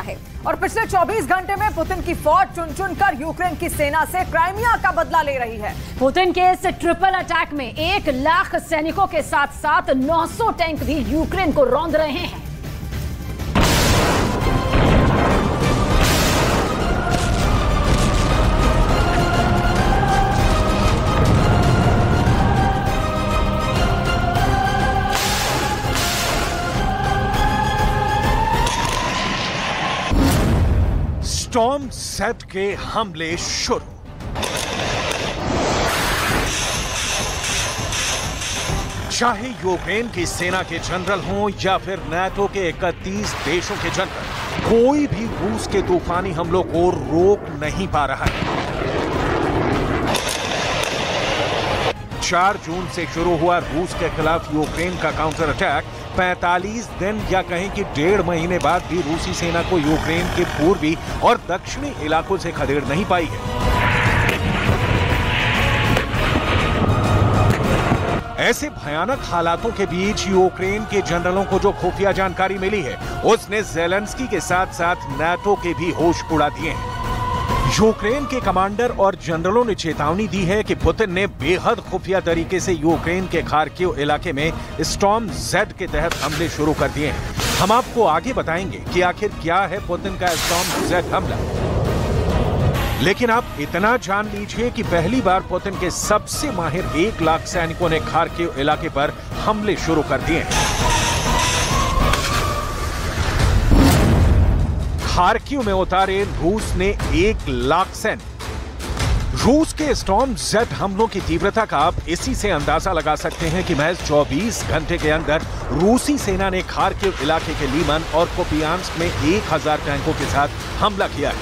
है और पिछले 24 घंटे में पुतिन की फौज चुन चुन कर यूक्रेन की सेना से क्राइमिया का बदला ले रही है। पुतिन के इस ट्रिपल अटैक में 1 लाख सैनिकों के साथ साथ 900 टैंक भी यूक्रेन को रौंद रहे हैं। स्टॉर्म ज़ेड के हमले शुरू। चाहे यूक्रेन की सेना के जनरल हों या फिर नाटो के 31 देशों के जनरल, कोई भी रूस के तूफानी हमलों को रोक नहीं पा रहा है। 4 जून से शुरू हुआ रूस के खिलाफ यूक्रेन का काउंटर अटैक 45 दिन या कहें कि 1.5 महीने बाद भी रूसी सेना को यूक्रेन के पूर्वी और दक्षिणी इलाकों से खदेड़ नहीं पाई है। ऐसे भयानक हालातों के बीच यूक्रेन के जनरलों को जो खुफिया जानकारी मिली है, उसने ज़ेलेंस्की के साथ साथ नाटो के भी होश उड़ा दिए हैं। यूक्रेन के कमांडर और जनरलों ने चेतावनी दी है कि पुतिन ने बेहद खुफिया तरीके से यूक्रेन के खार्किव इलाके में स्टॉर्म ज़ेड के तहत हमले शुरू कर दिए हैं। हम आपको आगे बताएंगे कि आखिर क्या है पुतिन का स्टॉर्म ज़ेड हमला। लेकिन आप इतना जान लीजिए कि पहली बार पुतिन के सबसे माहिर 1 लाख सैनिकों ने खार्किव इलाके पर हमले शुरू कर दिए हैं। खार्किव में उतारे रूस ने 1 लाख सैनिक। रूस के स्टॉर्म ज़ेड हमलों की तीव्रता का आप इसी से अंदाजा लगा सकते हैं कि महज 24 घंटे के अंदर रूसी सेना ने खार्किव इलाके के लीमन और कुपियांस्क में 1000 टैंकों के साथ हमला किया है।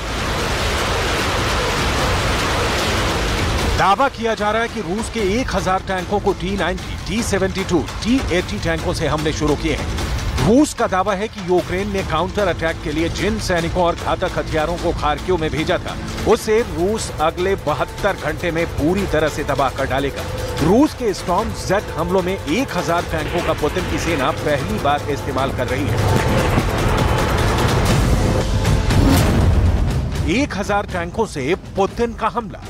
दावा किया जा रहा है कि रूस के 1000 टैंकों को T-90, T-72, T-80 टैंकों से हमले शुरू किए हैं। रूस का दावा है कि यूक्रेन ने काउंटर अटैक के लिए जिन सैनिकों और घातक हथियारों को खार्किव में भेजा था, उसे रूस अगले 72 घंटे में पूरी तरह से तबाह कर डालेगा। रूस के स्टॉर्म ज़ेड हमलों में 1000 टैंकों का पुतिन की सेना पहली बार इस्तेमाल कर रही है। 1000 टैंकों से पुतिन का हमला।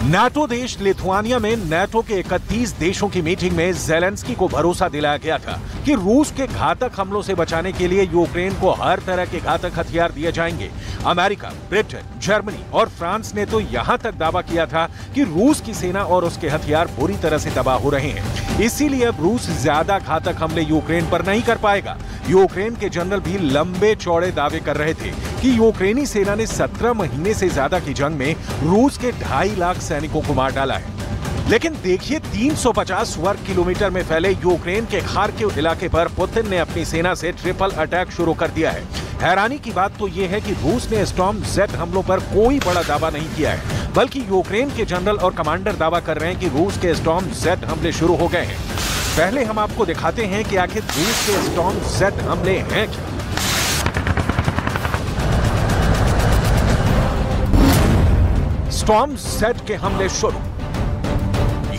नाटो देश लिथुआनिया में नाटो के 31 देशों की मीटिंग में ज़ेलेंस्की को भरोसा दिलाया गया था कि रूस के घातक हमलों से बचाने के लिए यूक्रेन को हर तरह के घातक हथियार दिए जाएंगे। अमेरिका, ब्रिटेन, जर्मनी और फ्रांस ने तो यहां तक दावा किया था कि रूस की सेना और उसके हथियार बुरी तरह से तबाह हो रहे हैं। इसीलिए अब रूस ज्यादा घातक हमले यूक्रेन पर नहीं कर पाएगा। यूक्रेन के जनरल भी लंबे चौड़े दावे कर रहे थे कि यूक्रेनी सेना ने 17 महीने से ज्यादा की जंग में रूस के 2.5 लाख सैनिकों को मार डाला है। लेकिन देखिए, 350 वर्ग किलोमीटर में फैले यूक्रेन के खार्किव इलाके पर पुतिन ने अपनी सेना से ट्रिपल अटैक शुरू कर दिया है। हैरानी की बात तो यह है कि रूस ने स्टॉर्म ज़ेड हमलों पर कोई बड़ा दावा नहीं किया है, बल्कि यूक्रेन के जनरल और कमांडर दावा कर रहे हैं कि रूस के स्टॉर्म ज़ेड हमले शुरू हो गए हैं। पहले हम आपको दिखाते हैं कि आखिर रूस के स्टॉर्म ज़ेड हमले हैं क्या। स्टॉर्म ज़ेड के हमले शुरू।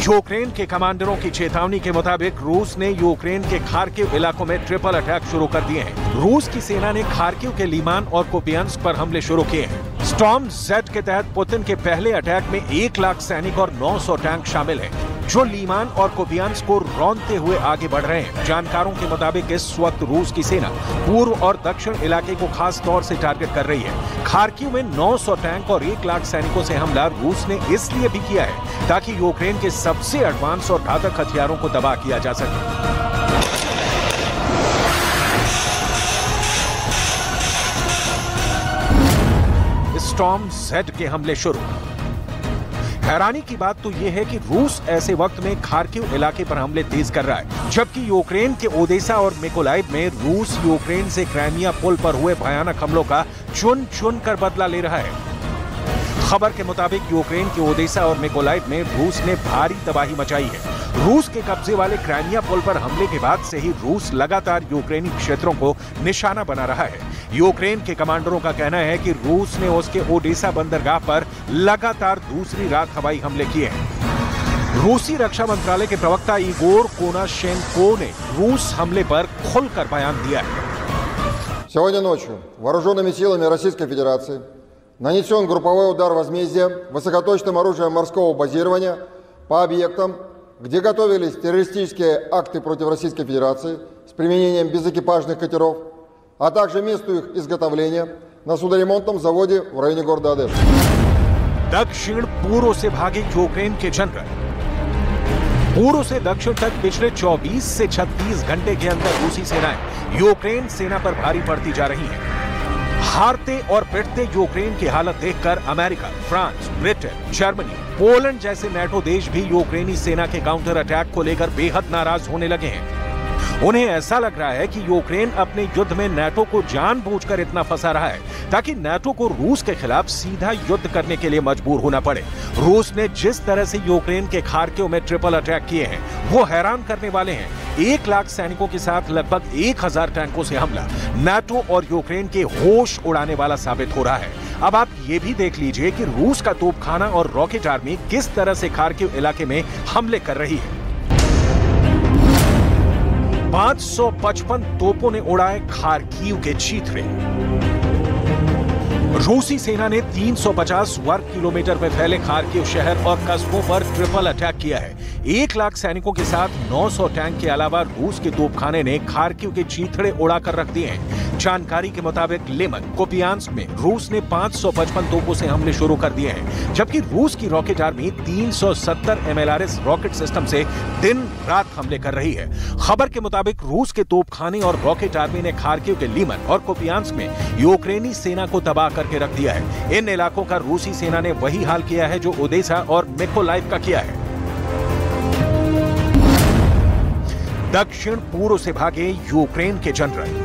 यूक्रेन के कमांडरों की चेतावनी के मुताबिक रूस ने यूक्रेन के खार्किव इलाकों में ट्रिपल अटैक शुरू कर दिए हैं। रूस की सेना ने खार्किव के लीमान और कुपियांस्क पर हमले शुरू किए हैं। स्टॉर्म ज़ेड के तहत पुतिन के पहले अटैक में 1 लाख सैनिक और 900 टैंक शामिल हैं, जो लीमान और कुपियांस्क को रौंदते हुए आगे बढ़ रहे हैं। जानकारों के मुताबिक इस वक्त रूस की सेना पूर्व और दक्षिण इलाके को खास तौर से टारगेट कर रही है। खार्किव में 900 टैंक और 1 लाख सैनिकों से हमला रूस ने इसलिए भी किया है ताकि यूक्रेन के सबसे एडवांस और घातक हथियारों को तबाह किया जा सके। स्टॉर्म ज़ेड के हमले शुरू। हैरानी की बात तो यह है कि रूस ऐसे वक्त में खार्किव इलाके पर हमले तेज कर रहा है, जबकि यूक्रेन के ओडेसा और मिकोलाइव में रूस यूक्रेन से क्राइमिया पुल पर हुए भयानक हमलों का चुन चुन कर बदला ले रहा है। खबर के मुताबिक यूक्रेन के ओडेसा और मिकोलाइव में रूस ने भारी तबाही मचाई है। रूस के कब्जे वाले क्राइमिया पुल पर हमले के बाद से ही रूस लगातार यूक्रेनी क्षेत्रों को निशाना बना रहा है। यूक्रेन के कमांडरों का कहना है कि रूस ने उसके ओडेसा बंदरगाह पर लगातार दूसरी रात हवाई हमले किए हैं। रूसी रक्षा मंत्रालय के प्रवक्ता इगोर कोनाशेंको ने रूस हमले पर खुलकर बयान दिया है। Сегодня ночью вооруженными силами Российской Федерации нанесен групповой удар возмездия высокоточным оружием морского базирования по объектам, где готовились террористические акты против Российской Федерации с применением безэкипажных катеров, а также месту их изготовления на судоремонтном заводе в районе города Одесса. दक्षिण पूर्व से भागे यूक्रेन के जनरल। पूर्व से दक्षिण तक पिछले 24 से 36 घंटे के अंदर रूसी सेनाएं यूक्रेन सेना पर भारी पड़ती जा रही हैं। हारते और पिटते यूक्रेन की हालत देखकर America, France, Britain, Germany, Poland जैसे नेटो देश भी यूक्रेनी सेना के काउंटर अटैक को लेकर बेहद नाराज होने लगे हैं। उन्हें ऐसा लग रहा है कि यूक्रेन अपने युद्ध में नेटो को जानबूझकर इतना फंसा रहा है ताकि नेटो को रूस के खिलाफ सीधा युद्ध करने के लिए मजबूर होना पड़े। रूस ने जिस तरह से यूक्रेन के खार्किव में ट्रिपल अटैक किए हैं वो हैरान करने वाले हैं। 1 लाख सैनिकों के साथ लगभग 1000 टैंकों से हमला नेटो और यूक्रेन के होश उड़ाने वाला साबित हो रहा है। अब आप ये भी देख लीजिए कि रूस का तोपखाना और रॉकेट आर्मी किस तरह से खार्किव इलाके में हमले कर रही है। 555 तोपों ने उड़ाए खार्किव के चीथड़े। रूसी सेना ने 350 वर्ग किलोमीटर में फैले खार्किव शहर और कस्बों पर ट्रिपल अटैक किया है। 1 लाख सैनिकों के साथ 900 टैंक के अलावा रूस के तोपखाने ने खार्किव के चीथड़े उड़ाकर रख दिए हैं। जानकारी के मुताबिक लेमन, कोपियांस्क में रूस ने 555 तोपों से हमले शुरू कर दिए हैं, जबकि रूस की rocket army 370 MLRS rocket system से दिन रात हमले कर रही है। खबर के मुताबिक रूस के तोपखाने और रॉकेट आर्मी ने खार्किव के लीमन और कोपियांस्क में यूक्रेनी सेना को तबाह करके रख दिया है। इन इलाकों का रूसी सेना ने वही हाल किया है जो ओडेसा और मिकोलाइव का किया है। दक्षिण पूर्व से भागे यूक्रेन के जनरल।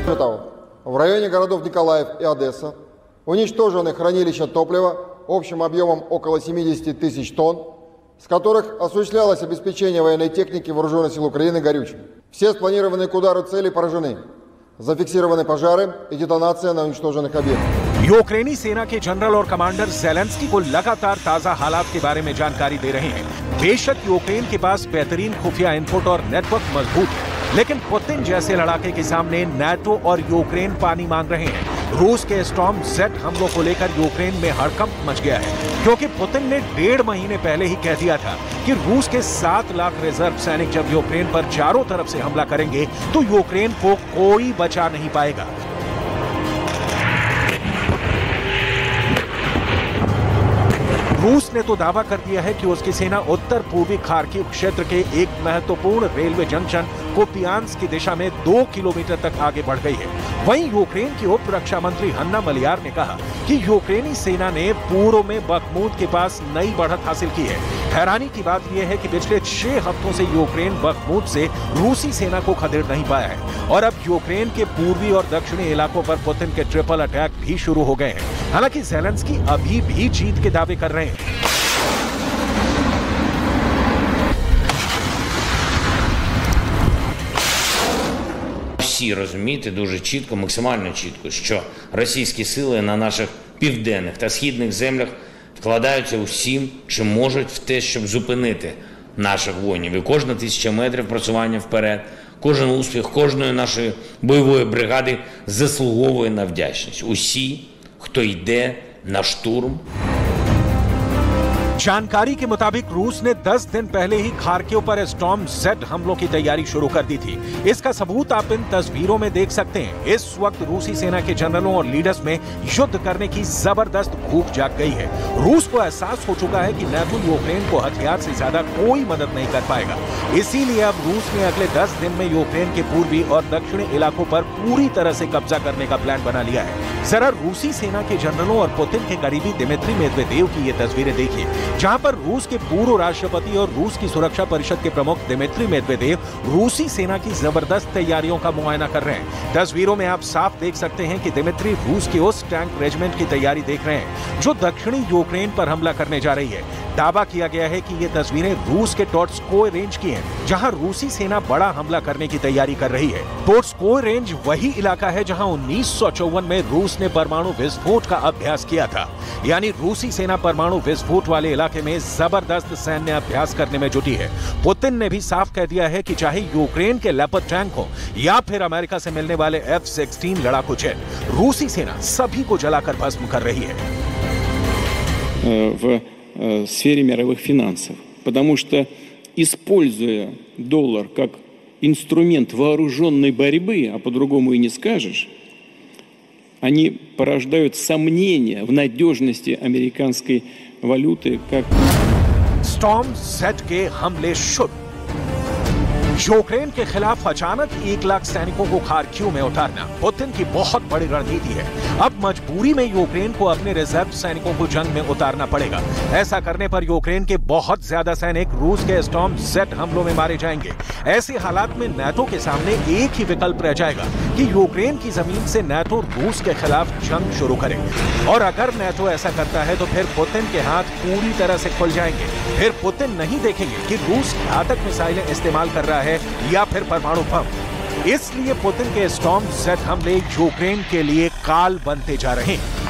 В районе городов Николаев и Одесса уничтожены хранилища топлива общим объемом около 70 тысяч тонн, с которых осуществлялось обеспечение военной техники вооруженных сил Украины горючим. Все спланированные к удару цели поражены. Зафиксированы пожары и детонация на уничтоженных объектах। यूक्रेनी सेना के जनरल और कमांडर ज़ेलेंस्की को लगातार ताजा हालात के बारे में जानकारी दे रहे हैं। बेशक यूक्रेन के पास बेहतरीन खुफिया इनपुट और नेटवर्क मजबूत है, लेकिन पुतिन जैसे लड़ाके के सामने नाटो और यूक्रेन पानी मांग रहे हैं। रूस के स्टॉर्म जेट हमलों को लेकर यूक्रेन में हड़कंप मच गया है, क्योंकि पुतिन ने 1.5 महीने पहले ही कह दिया था कि रूस के 7 लाख रिजर्व सैनिक जब यूक्रेन पर चारों तरफ से हमला करेंगे तो यूक्रेन को कोई बचा नहीं पाएगा। रूस ने तो दावा कर दिया है कि उसकी सेना उत्तर पूर्वी खार्किव क्षेत्र के एक महत्वपूर्ण रेलवे जंक्शन कोपियांस्क की दिशा में 2 किलोमीटर तक आगे बढ़ गई है। वहीं यूक्रेन की उप रक्षा मंत्री हन्ना मलियार ने कहा कि यूक्रेनी सेना ने पूर्व में बखमूत के पास नई बढ़त हासिल की है। हैरानी की बात यह है कि पिछले 6 हफ्तों से यूक्रेन बखमूत से रूसी सेना को खदेड़ नहीं पाया है और अब यूक्रेन के पूर्वी और दक्षिणी इलाकों पर पुतिन के ट्रिपल अटैक भी शुरू हो गए हैं। हालांकि ज़ेलेंस्की अभी भी जीत के दावे कर रहे हैं। Всі розуміти дуже чітко, максимально чітко, що російські сили на наших південних та східних землях вкладаються усім, чим можуть в те, щоб зупинити наших воїнів. І кожна 1000 метрів просування вперед, кожен успіх кожної нашої бойової бригади заслуговує на вдячність. Усі, хто йде на штурм. जानकारी के मुताबिक रूस ने 10 दिन पहले ही खार्किव पर स्टॉर्म जेट हमलों की तैयारी शुरू कर दी थी। इसका सबूत आप इन तस्वीरों में देख सकते हैं। इस वक्त रूसी सेना के जनरलों और लीडर्स में युद्ध करने की जबरदस्त भूख जाग गई है। रूस को एहसास हो चुका है कि नाटो यूक्रेन को हथियार से ज्यादा कोई मदद नहीं कर पाएगा। इसीलिए अब रूस ने अगले 10 दिन में यूक्रेन के पूर्वी और दक्षिणी इलाकों पर पूरी तरह से कब्जा करने का प्लान बना लिया है। जरा रूसी सेना के जनरलों और पुतिन के करीबी दिमित्री मेदवेदेव की ये तस्वीरें देखिए, जहां पर रूस के पूर्व राष्ट्रपति और रूस की सुरक्षा परिषद के प्रमुख दिमित्री मेदवेदेव रूसी सेना की जबरदस्त तैयारियों का मुआयना कर रहे हैं। तस्वीरों में आप साफ देख सकते हैं कि दिमित्री रूस के उस टैंक रेजिमेंट की तैयारी देख रहे हैं जो दक्षिणी यूक्रेन पर हमला करने जा रही है। दावा किया गया है कि ये तस्वीरें रूस के टोट्स्कोय रेंज की हैं, जहां रूसी सेना बड़ा हमला करने की तैयारी कर रही है। टोट्स्कोय रेंज वही इलाका है जहां 1954 में रूस ने परमाणु विस्फोट का अभ्यास किया था। यानी रूसी सेना परमाणु विस्फोट वाले इलाके में जबरदस्त सैन्य अभ्यास करने में जुटी है। पुतिन ने भी साफ कह दिया है कि चाहे यूक्रेन के लेपर्ड टैंक हो या फिर अमेरिका से मिलने वाले F-16 लड़ाकू जेट, रूसी सेना सभी को जलाकर भस्म कर रही है। В сфере мировых финансов, потому что, используя доллар как инструмент вооруженной борьбы, а по-другому и не скажешь, они порождают сомнения в надежности американской валюты как... स्टॉर्म Z के हमले शुरू। यूक्रेन के खिलाफ अचानक 1 लाख सैनिकों को खार्किव में उतारना पुतिन की बहुत बड़ी रणनीति है। अब मजबूरी में यूक्रेन को अपने रिजर्व सैनिकों को जंग में उतारना पड़ेगा। ऐसा करने पर यूक्रेन के बहुत ज्यादा सैनिक रूस के स्टॉर्म Z हमलों में मारे जाएंगे। ऐसे हालात में नाटो के सामने एक ही विकल्प रह जाएगा कि यूक्रेन की जमीन से नाटो रूस के खिलाफ जंग शुरू करे। और अगर नाटो ऐसा करता है तो फिर पुतिन के हाथ पूरी तरह से खुल जाएंगे। फिर पुतिन नहीं देखेंगे कि रूस घातक मिसाइलें इस्तेमाल कर रहा है या फिर परमाणु बम। इसलिए पुतिन के स्टॉर्म Z हमले यूक्रेन के लिए काल बनते जा रहे हैं।